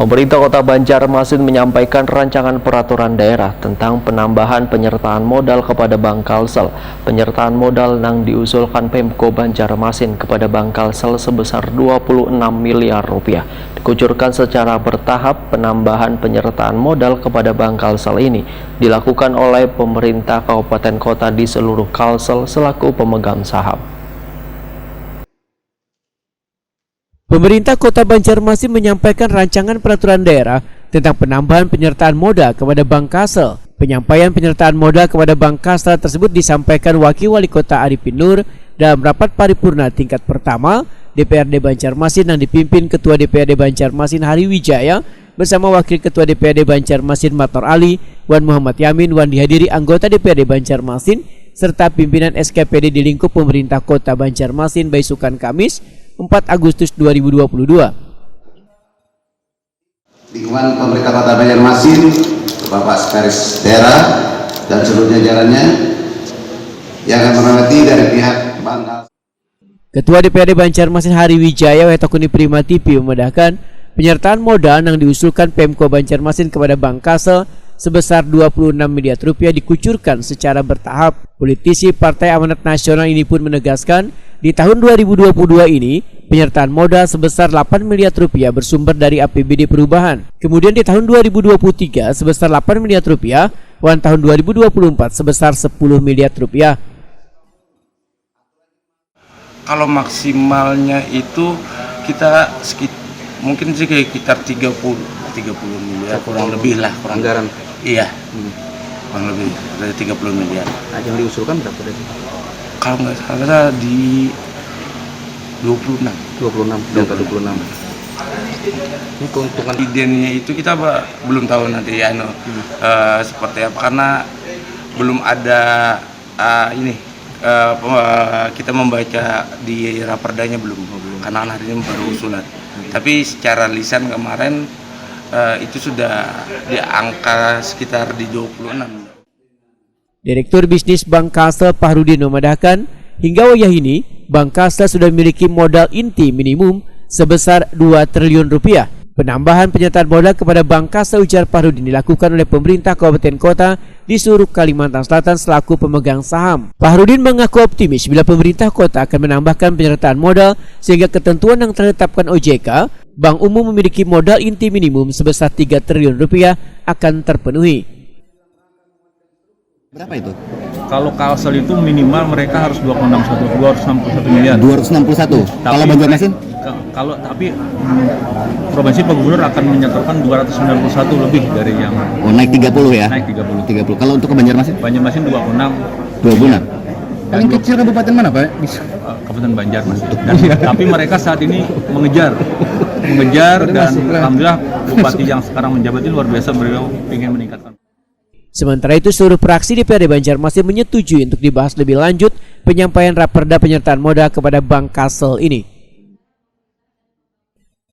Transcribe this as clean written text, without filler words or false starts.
Pemerintah Kota Banjarmasin menyampaikan rancangan peraturan daerah tentang penambahan penyertaan modal kepada Bank Kalsel. Penyertaan modal yang diusulkan Pemko Banjarmasin kepada Bank Kalsel sebesar 26 miliar rupiah. Dikucurkan secara bertahap. Penambahan penyertaan modal kepada Bank Kalsel ini dilakukan oleh pemerintah kabupaten kota di seluruh Kalsel selaku pemegang saham. Pemerintah Kota Banjarmasin menyampaikan rancangan peraturan daerah tentang penambahan penyertaan modal kepada Bank Kalsel. Penyampaian penyertaan modal kepada Bank Kalsel tersebut disampaikan Wakil Wali Kota Arifin Nur dalam rapat paripurna tingkat pertama DPRD Banjarmasin yang dipimpin Ketua DPRD Banjarmasin Hari Wijaya bersama Wakil Ketua DPRD Banjarmasin Mator Ali, Wan Muhammad Yamin, Wan dihadiri anggota DPRD Banjarmasin serta pimpinan SKPD di lingkup pemerintah Kota Banjarmasin Baisukan Kamis 4 Agustus 2022. Lingkungan pemerintah Kota Banjarmasin, Bapak Sekretaris Daerah dan seluruh jajarannya yang akan menghormati dari pihak Bank Kalsel. Ketua DPRD Banjarmasin Hari Wijaya Wetakuni Prima TV memedahkan penyertaan modal yang diusulkan Pemko Banjarmasin kepada Bank Kalsel sebesar 26 miliar rupiah dikucurkan secara bertahap. Politisi Partai Amanat Nasional ini pun menegaskan di tahun 2022 ini penyertaan modal sebesar 8 miliar rupiah bersumber dari APBD perubahan. Kemudian di tahun 2023 sebesar 8 miliar rupiah dan tahun 2024 sebesar 10 miliar rupiah. Kalau maksimalnya itu kita mungkin sih sekitar 30 miliar kurang lebih lah, kurang anggaran. Iya. Kurang lebih dari 30 miliar. Nah, yang diusulkan berapa tadi? Kalau nggak salah di 26. Delta 26. Ini keuntungan Idennya itu kita belum tahu nanti ya seperti apa karena belum ada kita membaca di raperdanya belum karena hari ini baru usulan. Tapi secara lisan kemarin itu sudah di angka sekitar di 26. Direktur Bisnis Bank Kalsel Fahrudin memedahkan hingga wayah ini Bank Kalsel sudah memiliki modal inti minimum sebesar 2 triliun rupiah. Penambahan penyertaan modal kepada Bank Kalsel ujar Fahrudin dilakukan oleh pemerintah kabupaten kota di seluruh Kalimantan Selatan selaku pemegang saham. Fahrudin mengaku optimis bila pemerintah kota akan menambahkan penyertaan modal sehingga ketentuan yang telah ditetapkan OJK, Bank Umum memiliki modal inti minimum sebesar 3 triliun rupiah akan terpenuhi. berapa itu? Kalau Kalsel itu minimal mereka harus 261 miliar. 261. Kalau Banjarmasin? Tapi Provinsi Pak Gubernur akan menyatakan 291 lebih dari yang naik 30 ya? Naik 30. Kalau untuk ke Banjarmasin? Banjarmasin 26. Paling kecil kabupaten mana, Pak? Kabupaten Banjarmasin. Tapi mereka saat ini mengejar dan alhamdulillah bupati yang sekarang menjabat ini luar biasa, beliau ingin meningkatkan. Sementara itu seluruh fraksi DPRD Banjarmasin menyetujui untuk dibahas lebih lanjut penyampaian raperda penyertaan modal kepada Bank Kalsel ini.